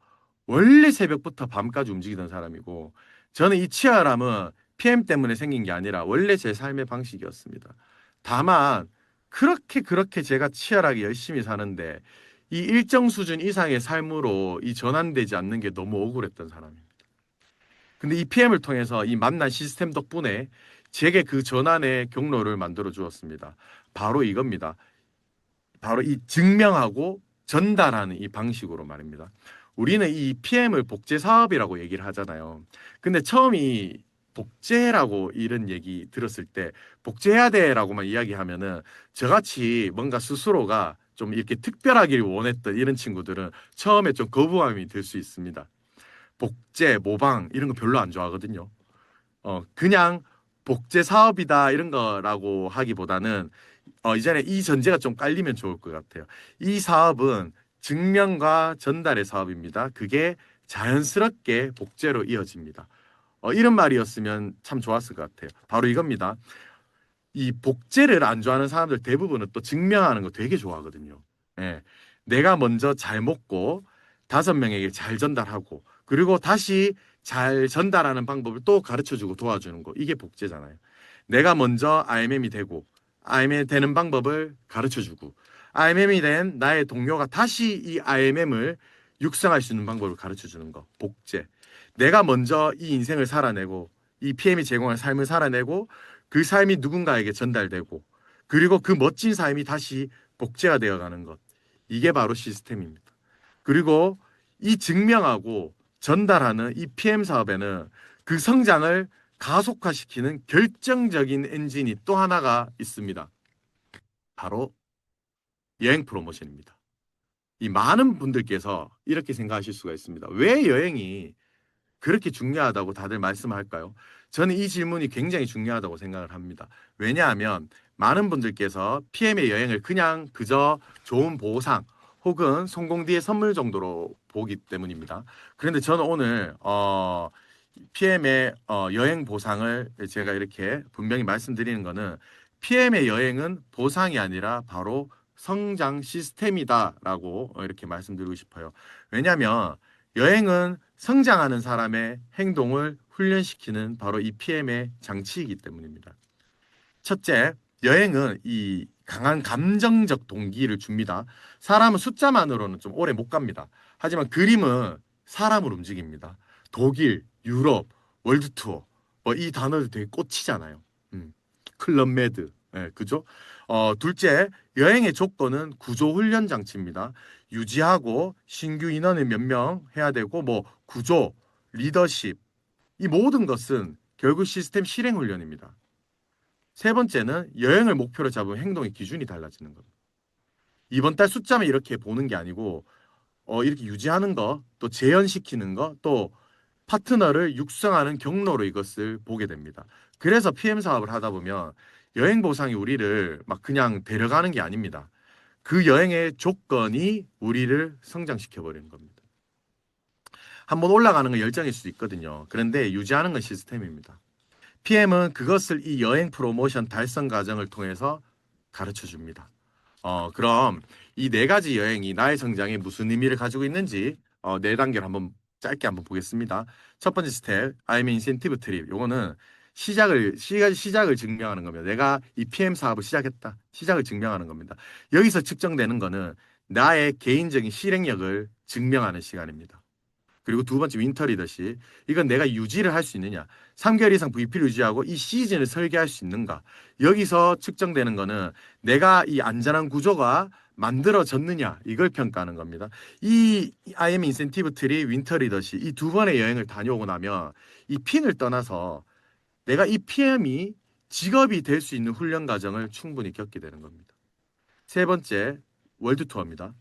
원래 새벽부터 밤까지 움직이던 사람이고, 저는 이 치열함은 PM 때문에 생긴 게 아니라 원래 제 삶의 방식이었습니다. 다만, 그렇게 제가 치열하게 열심히 사는데, 이 일정 수준 이상의 삶으로 이 전환되지 않는 게 너무 억울했던 사람입니다. 근데 이 PM을 통해서 이 만난 시스템 덕분에 제게 그 전환의 경로를 만들어 주었습니다. 바로 이겁니다. 바로 이 증명하고 전달하는 이 방식으로 말입니다. 우리는 이 PM을 복제 사업이라고 얘기를 하잖아요. 근데 처음 이 복제라고 이런 얘기 들었을 때 복제해야 돼라고만 이야기하면은 저같이 뭔가 스스로가 좀 이렇게 특별하길 원했던 이런 친구들은 처음에 좀 거부감이 들 수 있습니다. 복제, 모방 이런 거 별로 안 좋아하거든요. 그냥 복제 사업이다 이런 거라고 하기보다는 이전에 이 전제가 좀 깔리면 좋을 것 같아요. 이 사업은 증명과 전달의 사업입니다. 그게 자연스럽게 복제로 이어집니다. 이런 말이었으면 참 좋았을 것 같아요. 바로 이겁니다. 이 복제를 안 좋아하는 사람들 대부분은 또 증명하는 거 되게 좋아하거든요. 예. 내가 먼저 잘 먹고 5명에게 잘 전달하고 그리고 다시 잘 전달하는 방법을 또 가르쳐주고 도와주는 거. 이게 복제잖아요. 내가 먼저 IMM이 되고 IMM이 되는 방법을 가르쳐주고 IMM이 된 나의 동료가 다시 이 IMM을 육성할 수 있는 방법을 가르쳐주는 거. 복제. 내가 먼저 이 인생을 살아내고 이 PM이 제공한 삶을 살아내고 그 삶이 누군가에게 전달되고 그리고 그 멋진 삶이 다시 복제가 되어가는 것. 이게 바로 시스템입니다. 그리고 이 증명하고 전달하는 이 PM 사업에는 그 성장을 가속화시키는 결정적인 엔진이 또 하나가 있습니다. 바로 여행 프로모션입니다. 이 많은 분들께서 이렇게 생각하실 수가 있습니다. 왜 여행이 그렇게 중요하다고 다들 말씀할까요? 저는 이 질문이 굉장히 중요하다고 생각을 합니다. 왜냐하면 많은 분들께서 PM의 여행을 그냥 그저 좋은 보상 혹은 성공 뒤의 선물 정도로 보기 때문입니다. 그런데 저는 오늘 PM의 여행 보상을 제가 이렇게 분명히 말씀드리는 거는 PM의 여행은 보상이 아니라 바로 성장 시스템이다라고 이렇게 말씀드리고 싶어요. 왜냐하면 여행은 성장하는 사람의 행동을 훈련시키는 바로 이 PM의 장치이기 때문입니다. 첫째, 여행은 이 강한 감정적 동기를 줍니다. 사람은 숫자만으로는 좀 오래 못 갑니다. 하지만 그림은 사람을 움직입니다. 독일, 유럽, 월드 투어. 이 단어들 되게 꽂히잖아요. 클럽 메드. 예, 그죠? 둘째, 여행의 조건은 구조 훈련 장치입니다. 유지하고 신규 인원을 몇 명 해야 되고 뭐 구조, 리더십 이 모든 것은 결국 시스템 실행 훈련입니다. 세 번째는 여행을 목표로 잡은 행동의 기준이 달라지는 겁니다. 이번 달 숫자만 이렇게 보는 게 아니고 이렇게 유지하는 거, 또 재현시키는 거, 또 파트너를 육성하는 경로로 이것을 보게 됩니다. 그래서 PM 사업을 하다 보면 여행 보상이 우리를 막 그냥 데려가는 게 아닙니다. 그 여행의 조건이 우리를 성장시켜 버리는 겁니다. 한번 올라가는 건 열정일 수도 있거든요. 그런데 유지하는 건 시스템입니다. PM은 그것을 이 여행 프로모션 달성 과정을 통해서 가르쳐 줍니다. 그럼 이 네 가지 여행이 나의 성장에 무슨 의미를 가지고 있는지 네 단계를 한번 짧게 한번 보겠습니다. 첫 번째 스텝, I'm incentive trip. 요거는 시작을 증명하는 겁니다. 내가 이 PM 사업을 시작했다. 시작을 증명하는 겁니다. 여기서 측정되는 거는 나의 개인적인 실행력을 증명하는 시간입니다. 그리고 두 번째 윈터 리더십. 이건 내가 유지를 할 수 있느냐. 3개월 이상 VP를 유지하고 이 시즌을 설계할 수 있는가. 여기서 측정되는 거는 내가 이 안전한 구조가 만들어졌느냐. 이걸 평가하는 겁니다. 이 IM 인센티브 트리, 윈터 리더십 이 두 번의 여행을 다녀오고 나면 이 핀을 떠나서 내가 이 PM이 직업이 될 수 있는 훈련 과정을 충분히 겪게 되는 겁니다. 세 번째 월드 투어입니다.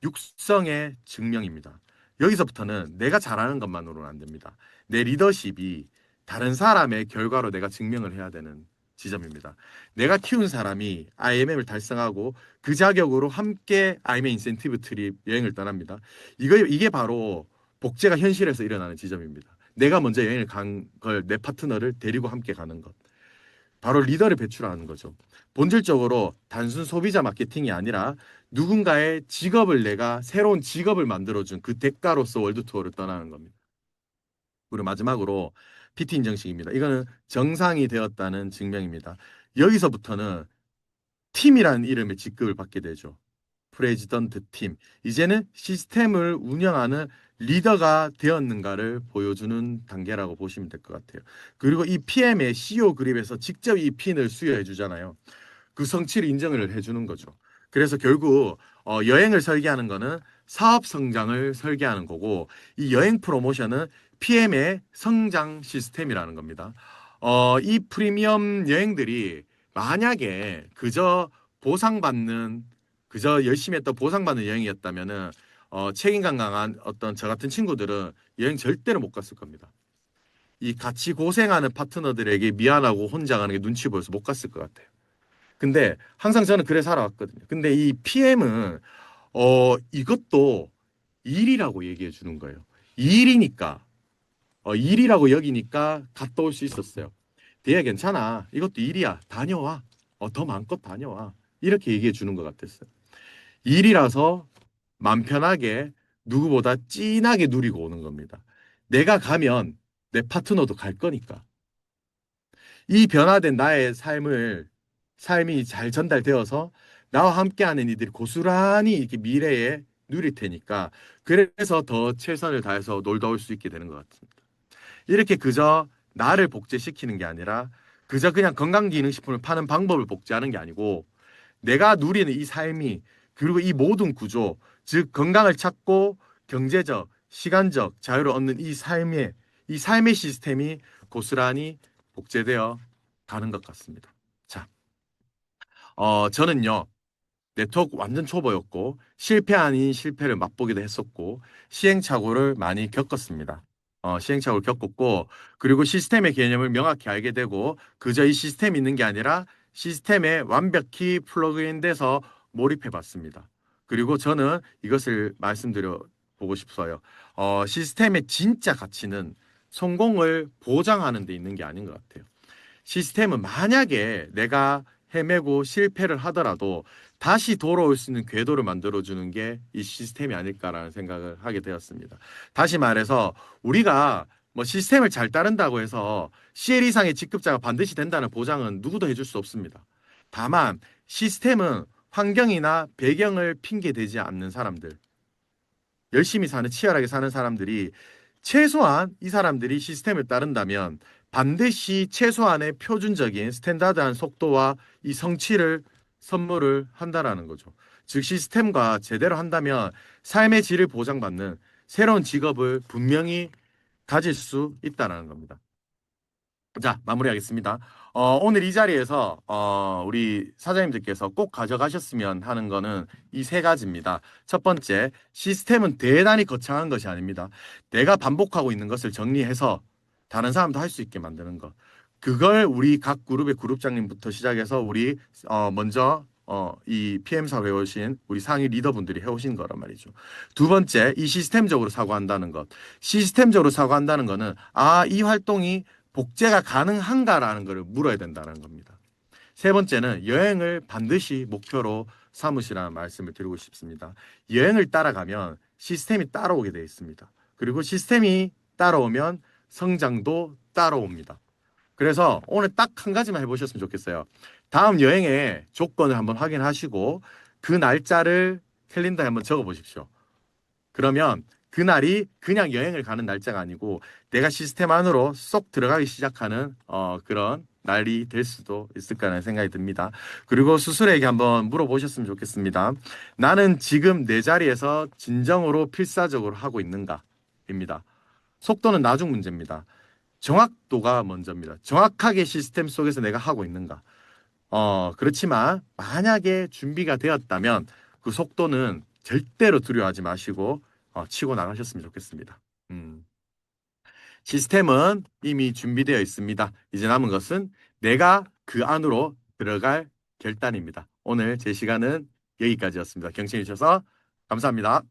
육성의 증명입니다. 여기서부터는 내가 잘하는 것만으로는 안 됩니다. 내 리더십이 다른 사람의 결과로 내가 증명을 해야 되는 지점입니다. 내가 키운 사람이 IMM을 달성하고 그 자격으로 함께 IMM 인센티브 트립 여행을 떠납니다. 이게 바로 복제가 현실에서 일어나는 지점입니다. 내가 먼저 여행을 간 걸 내 파트너를 데리고 함께 가는 것. 바로 리더를 배출하는 거죠. 본질적으로 단순 소비자 마케팅이 아니라 누군가의 직업을 내가 새로운 직업을 만들어준 그 대가로서 월드 투어를 떠나는 겁니다. 그리고 마지막으로 PT 인정식입니다. 이거는 정상이 되었다는 증명입니다. 여기서부터는 팀이라는 이름의 직급을 받게 되죠. 프레지던트 팀. 이제는 시스템을 운영하는 리더가 되었는가를 보여주는 단계라고 보시면 될 것 같아요. 그리고 이 PM의 CEO 그립에서 직접 이 핀을 수여해 주잖아요. 그 성취를 인정을 해주는 거죠. 그래서 결국 여행을 설계하는 거는 사업 성장을 설계하는 거고 이 여행 프로모션은 PM의 성장 시스템이라는 겁니다. 이 프리미엄 여행들이 만약에 그저 열심히 했던 보상받는 여행이었다면은 책임감 강한 어떤 저 같은 친구들은 여행 절대로 못 갔을 겁니다. 이 같이 고생하는 파트너들에게 미안하고 혼자 가는 게 눈치 보여서 못 갔을 것 같아요. 근데 항상 저는 그래 살아왔거든요. 근데 이 PM은 이것도 일이라고 얘기해 주는 거예요. 일이니까 일이라고 여기니까 갔다 올 수 있었어요. 대야 괜찮아. 이것도 일이야. 다녀와. 더 마음껏 다녀와. 이렇게 얘기해 주는 것 같았어요. 일이라서 맘 편하게 누구보다 진하게 누리고 오는 겁니다. 내가 가면 내 파트너도 갈 거니까. 이 변화된 나의 삶이 잘 전달되어서 나와 함께하는 이들이 고스란히 이렇게 미래에 누릴 테니까 그래서 더 최선을 다해서 놀다 올 수 있게 되는 것 같습니다. 이렇게 그저 나를 복제시키는 게 아니라 그저 그냥 건강기능식품을 파는 방법을 복제하는 게 아니고 내가 누리는 이 삶이 그리고 이 모든 구조, 즉 건강을 찾고 경제적, 시간적 자유를 얻는 이 삶의 시스템이 고스란히 복제되어 가는 것 같습니다. 자, 저는요. 네트워크 완전 초보였고 실패 아닌 실패를 맛보기도 했었고 시행착오를 많이 겪었습니다. 시행착오를 겪었고 그리고 시스템의 개념을 명확히 알게 되고 그저 이 시스템이 있는 게 아니라 시스템에 완벽히 플러그인돼서 몰입해 봤습니다. 그리고 저는 이것을 말씀드려 보고 싶어요. 시스템의 진짜 가치는 성공을 보장하는 데 있는 게 아닌 것 같아요. 시스템은 만약에 내가 헤매고 실패를 하더라도 다시 돌아올 수 있는 궤도를 만들어주는 게 이 시스템이 아닐까라는 생각을 하게 되었습니다. 다시 말해서 우리가 뭐 시스템을 잘 따른다고 해서 CL 이상의 직급자가 반드시 된다는 보장은 누구도 해줄 수 없습니다. 다만 시스템은 환경이나 배경을 핑계 대지 않는 사람들, 열심히 사는 치열하게 사는 사람들이 최소한 이 사람들이 시스템을 따른다면 반드시 최소한의 표준적인 스탠다드한 속도와 이 성취를 선물을 한다라는 거죠. 즉 시스템과 제대로 한다면 삶의 질을 보장받는 새로운 직업을 분명히 가질 수 있다라는 겁니다. 자, 마무리하겠습니다. 오늘 이 자리에서 우리 사장님들께서 꼭 가져가셨으면 하는 거는 이 세 가지입니다. 첫 번째, 시스템은 대단히 거창한 것이 아닙니다. 내가 반복하고 있는 것을 정리해서 다른 사람도 할 수 있게 만드는 것. 그걸 우리 각 그룹의 그룹장님부터 시작해서 우리 먼저 이 PM사 해오신 우리 상위 리더분들이 해오신 거란 말이죠. 두 번째, 이 시스템적으로 사고한다는 것. 시스템적으로 사고한다는 거는 이 활동이 복제가 가능한가라는 것을 물어야 된다는 겁니다. 세 번째는 여행을 반드시 목표로 삼으시라는 말씀을 드리고 싶습니다. 여행을 따라가면 시스템이 따라오게 되어 있습니다. 그리고 시스템이 따라오면 성장도 따라옵니다. 그래서 오늘 딱 한 가지만 해보셨으면 좋겠어요. 다음 여행의 조건을 한번 확인하시고 그 날짜를 캘린더에 한번 적어 보십시오. 그러면 그날이 그냥 여행을 가는 날짜가 아니고 내가 시스템 안으로 쏙 들어가기 시작하는 그런 날이 될 수도 있을까라는 생각이 듭니다. 그리고 스스로에게 한번 물어보셨으면 좋겠습니다. 나는 지금 내 자리에서 진정으로 필사적으로 하고 있는가입니다. 속도는 나중 문제입니다. 정확도가 먼저입니다. 정확하게 시스템 속에서 내가 하고 있는가. 그렇지만 만약에 준비가 되었다면 그 속도는 절대로 두려워하지 마시고 치고 나가셨으면 좋겠습니다. 음. 시스템은 이미 준비되어 있습니다. 이제 남은 것은 내가 그 안으로 들어갈 결단입니다. 오늘 제 시간은 여기까지였습니다. 경청해 주셔서 감사합니다.